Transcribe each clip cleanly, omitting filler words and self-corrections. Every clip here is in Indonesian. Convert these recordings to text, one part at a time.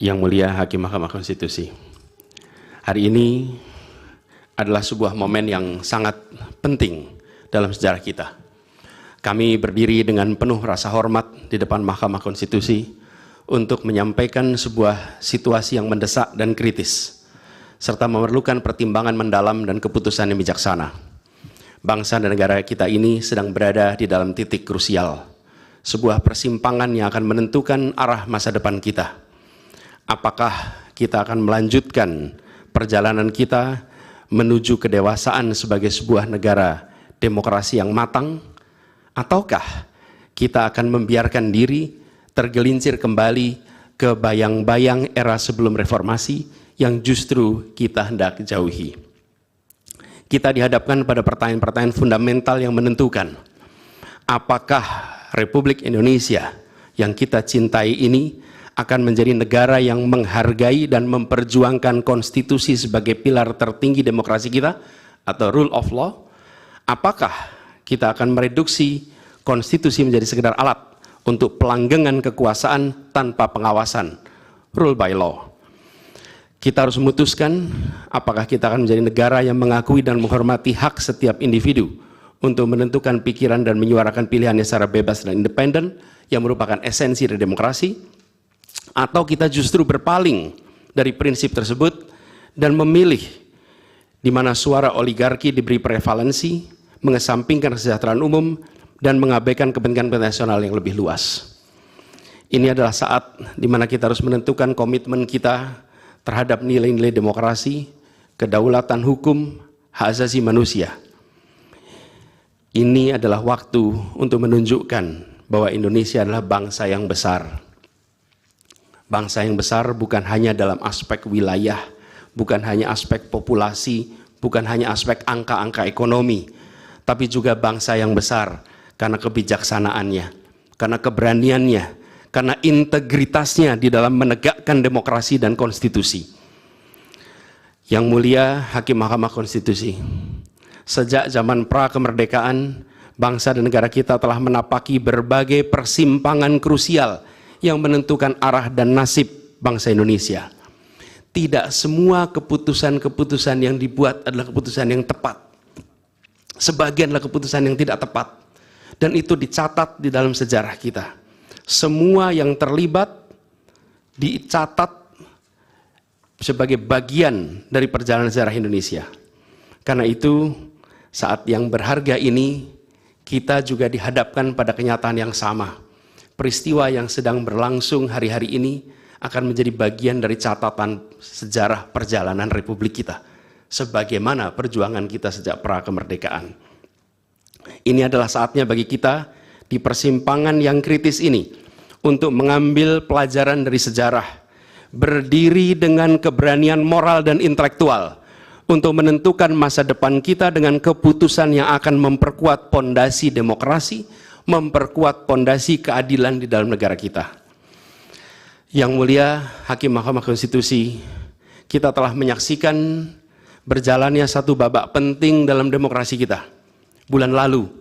Yang Mulia Hakim Mahkamah Konstitusi, hari ini adalah sebuah momen yang sangat penting dalam sejarah kita. Kami berdiri dengan penuh rasa hormat di depan Mahkamah Konstitusi untuk menyampaikan sebuah situasi yang mendesak dan kritis, serta memerlukan pertimbangan mendalam dan keputusan yang bijaksana. Bangsa dan negara kita ini sedang berada di dalam titik krusial, sebuah persimpangan yang akan menentukan arah masa depan kita. Apakah kita akan melanjutkan perjalanan kita menuju kedewasaan sebagai sebuah negara demokrasi yang matang, ataukah kita akan membiarkan diri tergelincir kembali ke bayang-bayang era sebelum reformasi yang justru kita hendak jauhi? Kita dihadapkan pada pertanyaan-pertanyaan fundamental yang menentukan, apakah Republik Indonesia yang kita cintai ini akan menjadi negara yang menghargai dan memperjuangkan konstitusi sebagai pilar tertinggi demokrasi kita atau rule of law? Apakah kita akan mereduksi konstitusi menjadi sekedar alat untuk pelanggengan kekuasaan tanpa pengawasan, rule by law? Kita harus memutuskan apakah kita akan menjadi negara yang mengakui dan menghormati hak setiap individu untuk menentukan pikiran dan menyuarakan pilihannya secara bebas dan independen yang merupakan esensi dari demokrasi, atau kita justru berpaling dari prinsip tersebut dan memilih di mana suara oligarki diberi prevalensi, mengesampingkan kesejahteraan umum, dan mengabaikan kepentingan nasional yang lebih luas. Ini adalah saat di mana kita harus menentukan komitmen kita terhadap nilai-nilai demokrasi, kedaulatan hukum, hak asasi manusia. Ini adalah waktu untuk menunjukkan bahwa Indonesia adalah bangsa yang besar. Bangsa yang besar bukan hanya dalam aspek wilayah, bukan hanya aspek populasi, bukan hanya aspek angka-angka ekonomi, tapi juga bangsa yang besar karena kebijaksanaannya, karena keberaniannya, karena integritasnya di dalam menegakkan demokrasi dan konstitusi. Yang Mulia Hakim Mahkamah Konstitusi, sejak zaman pra-kemerdekaan, bangsa dan negara kita telah menapaki berbagai persimpangan krusial yang menentukan arah dan nasib bangsa Indonesia. Tidak semua keputusan-keputusan yang dibuat adalah keputusan yang tepat. Sebagian adalah keputusan yang tidak tepat. Dan itu dicatat di dalam sejarah kita. Semua yang terlibat dicatat sebagai bagian dari perjalanan sejarah Indonesia. Karena itu, saat yang berharga ini, kita juga dihadapkan pada kenyataan yang sama. Peristiwa yang sedang berlangsung hari-hari ini akan menjadi bagian dari catatan sejarah perjalanan Republik kita, sebagaimana perjuangan kita sejak pra-kemerdekaan. Ini adalah saatnya bagi kita di persimpangan yang kritis ini untuk mengambil pelajaran dari sejarah, berdiri dengan keberanian moral dan intelektual untuk menentukan masa depan kita dengan keputusan yang akan memperkuat pondasi demokrasi, memperkuat pondasi keadilan di dalam negara kita. Yang Mulia Hakim Mahkamah Konstitusi, kita telah menyaksikan berjalannya satu babak penting dalam demokrasi kita bulan lalu,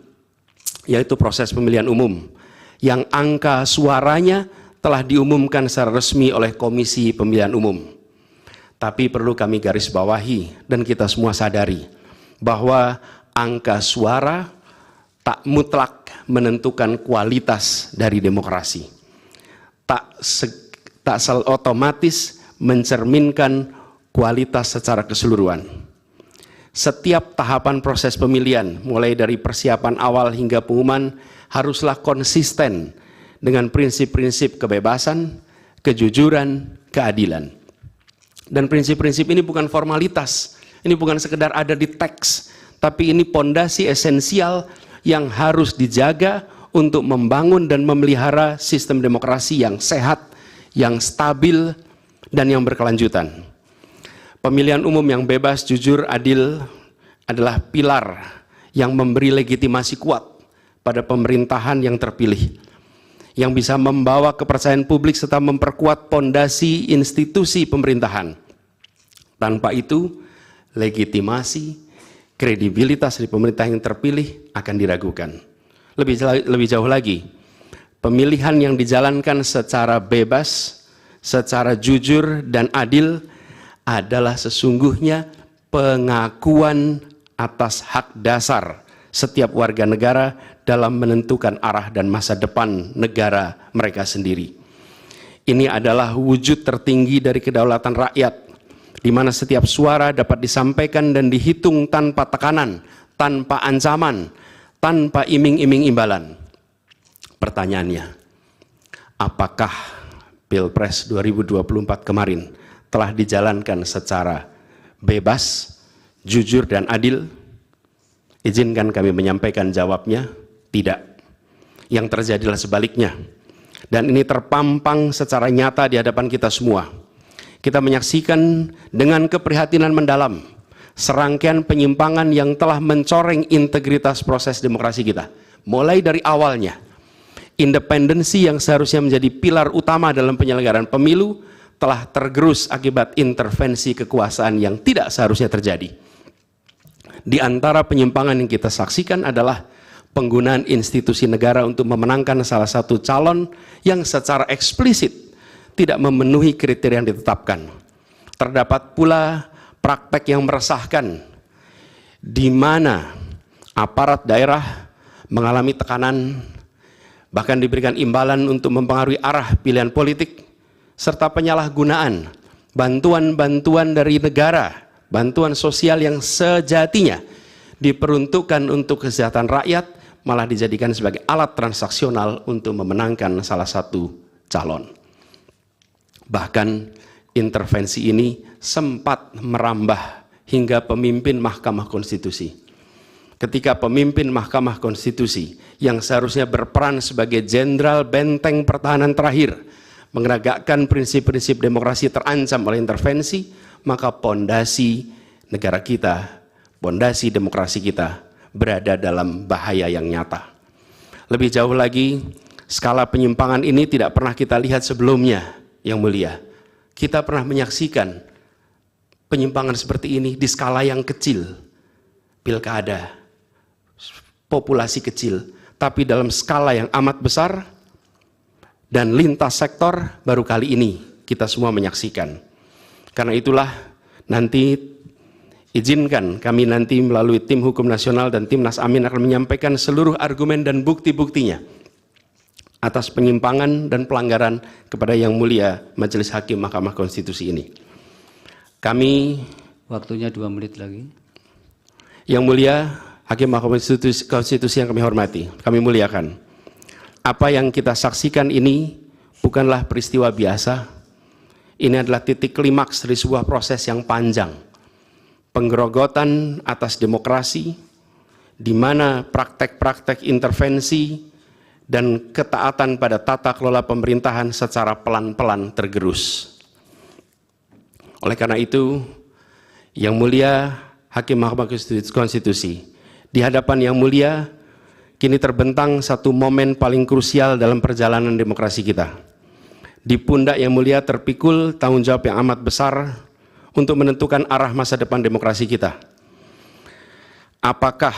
yaitu proses pemilihan umum yang angka suaranya telah diumumkan secara resmi oleh Komisi Pemilihan Umum. Tapi perlu kami garis bawahi dan kita semua sadari bahwa angka suara tak mutlak menentukan kualitas dari demokrasi. Tak otomatis mencerminkan kualitas secara keseluruhan. Setiap tahapan proses pemilihan, mulai dari persiapan awal hingga pengumuman, haruslah konsisten dengan prinsip-prinsip kebebasan, kejujuran, keadilan. Dan prinsip-prinsip ini bukan formalitas, ini bukan sekedar ada di teks, tapi ini pondasi esensial yang harus dijaga untuk membangun dan memelihara sistem demokrasi yang sehat, yang stabil, dan yang berkelanjutan. Pemilihan umum yang bebas, jujur, adil adalah pilar yang memberi legitimasi kuat pada pemerintahan yang terpilih, yang bisa membawa kepercayaan publik serta memperkuat pondasi institusi pemerintahan. Tanpa itu, legitimasi, kredibilitas dari pemerintah yang terpilih akan diragukan. Lebih jauh lagi, pemilihan yang dijalankan secara bebas, secara jujur dan adil adalah sesungguhnya pengakuan atas hak dasar setiap warga negara dalam menentukan arah dan masa depan negara mereka sendiri. Ini adalah wujud tertinggi dari kedaulatan rakyat, di mana setiap suara dapat disampaikan dan dihitung tanpa tekanan, tanpa ancaman, tanpa iming-iming imbalan. Pertanyaannya, apakah Pilpres 2024 kemarin telah dijalankan secara bebas, jujur, dan adil? Izinkan kami menyampaikan jawabnya, tidak. Yang terjadilah sebaliknya. Dan ini terpampang secara nyata di hadapan kita semua. Kita menyaksikan dengan keprihatinan mendalam serangkaian penyimpangan yang telah mencoreng integritas proses demokrasi kita. Mulai dari awalnya, independensi yang seharusnya menjadi pilar utama dalam penyelenggaraan pemilu telah tergerus akibat intervensi kekuasaan yang tidak seharusnya terjadi. Di antara penyimpangan yang kita saksikan adalah penggunaan institusi negara untuk memenangkan salah satu calon yang secara eksplisit tidak memenuhi kriteria yang ditetapkan. Terdapat pula praktek yang meresahkan, di mana aparat daerah mengalami tekanan, bahkan diberikan imbalan untuk mempengaruhi arah pilihan politik, serta penyalahgunaan bantuan-bantuan dari negara, bantuan sosial yang sejatinya diperuntukkan untuk kesejahteraan rakyat, malah dijadikan sebagai alat transaksional untuk memenangkan salah satu calon. Bahkan intervensi ini sempat merambah hingga pemimpin Mahkamah Konstitusi. Ketika pemimpin Mahkamah Konstitusi yang seharusnya berperan sebagai jenderal benteng pertahanan terakhir menegakkan prinsip-prinsip demokrasi terancam oleh intervensi, maka pondasi negara kita, pondasi demokrasi kita berada dalam bahaya yang nyata. Lebih jauh lagi, skala penyimpangan ini tidak pernah kita lihat sebelumnya, Yang Mulia. Kita pernah menyaksikan penyimpangan seperti ini di skala yang kecil, pilkada, populasi kecil, tapi dalam skala yang amat besar dan lintas sektor baru kali ini kita semua menyaksikan. Karena itulah nanti izinkan kami nanti melalui tim hukum nasional dan Timnas Amin akan menyampaikan seluruh argumen dan bukti-buktinya atas penyimpangan dan pelanggaran kepada Yang Mulia Majelis Hakim Mahkamah Konstitusi ini. Kami, waktunya 2 menit lagi. Yang Mulia Hakim Mahkamah Konstitusi yang kami hormati, kami muliakan. Apa yang kita saksikan ini bukanlah peristiwa biasa. Ini adalah titik klimaks dari sebuah proses yang panjang. Penggerogotan atas demokrasi, di mana praktek-praktek intervensi dan ketaatan pada tata kelola pemerintahan secara pelan-pelan tergerus. Oleh karena itu, Yang Mulia Hakim Mahkamah Konstitusi, di hadapan Yang Mulia, kini terbentang satu momen paling krusial dalam perjalanan demokrasi kita. Di pundak Yang Mulia terpikul tanggung jawab yang amat besar untuk menentukan arah masa depan demokrasi kita. Apakah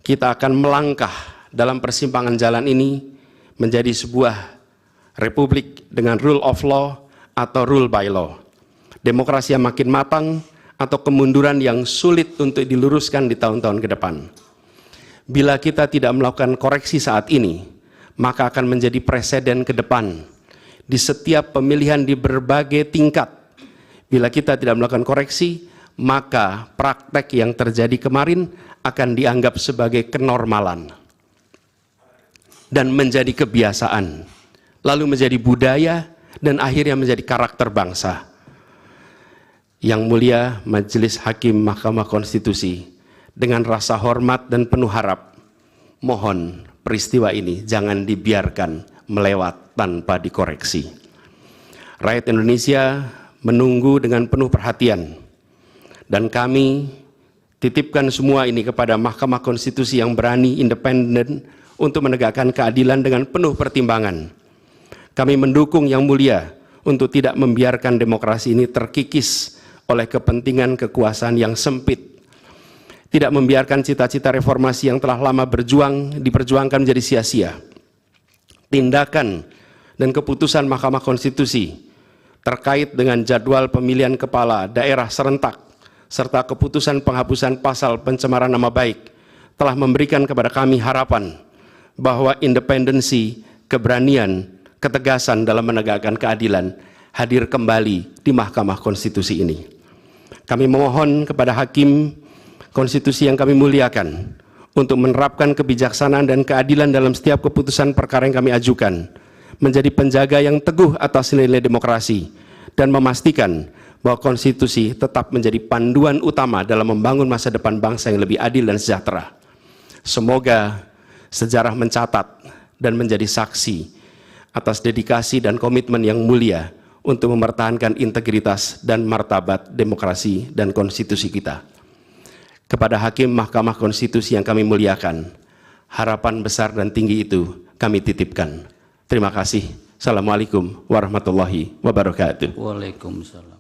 kita akan melangkah dalam persimpangan jalan ini menjadi sebuah republik dengan rule of law atau rule by law? Demokrasi yang makin matang atau kemunduran yang sulit untuk diluruskan di tahun-tahun ke depan? Bila kita tidak melakukan koreksi saat ini, maka akan menjadi preseden ke depan di setiap pemilihan di berbagai tingkat. Bila kita tidak melakukan koreksi, maka praktek yang terjadi kemarin akan dianggap sebagai kenormalan dan menjadi kebiasaan, lalu menjadi budaya dan akhirnya menjadi karakter bangsa. Yang Mulia Majelis Hakim Mahkamah Konstitusi, dengan rasa hormat dan penuh harap, mohon peristiwa ini jangan dibiarkan melewat tanpa dikoreksi. Rakyat Indonesia menunggu dengan penuh perhatian, dan kami titipkan semua ini kepada Mahkamah Konstitusi yang berani, independen, untuk menegakkan keadilan dengan penuh pertimbangan. Kami mendukung Yang Mulia untuk tidak membiarkan demokrasi ini terkikis oleh kepentingan kekuasaan yang sempit, tidak membiarkan cita-cita reformasi yang telah lama diperjuangkan menjadi sia-sia. Tindakan dan keputusan Mahkamah Konstitusi terkait dengan jadwal pemilihan kepala daerah serentak serta keputusan penghapusan pasal pencemaran nama baik telah memberikan kepada kami harapan bahwa independensi, keberanian, ketegasan dalam menegakkan keadilan hadir kembali di Mahkamah Konstitusi ini. Kami memohon kepada Hakim Konstitusi yang kami muliakan untuk menerapkan kebijaksanaan dan keadilan dalam setiap keputusan perkara yang kami ajukan, menjadi penjaga yang teguh atas nilai demokrasi, dan memastikan bahwa konstitusi tetap menjadi panduan utama dalam membangun masa depan bangsa yang lebih adil dan sejahtera. Semoga sejarah mencatat dan menjadi saksi atas dedikasi dan komitmen yang mulia untuk mempertahankan integritas dan martabat demokrasi dan konstitusi kita. Kepada Hakim Mahkamah Konstitusi yang kami muliakan, harapan besar dan tinggi itu kami titipkan. Terima kasih. Assalamualaikum warahmatullahi wabarakatuh. Waalaikumsalam.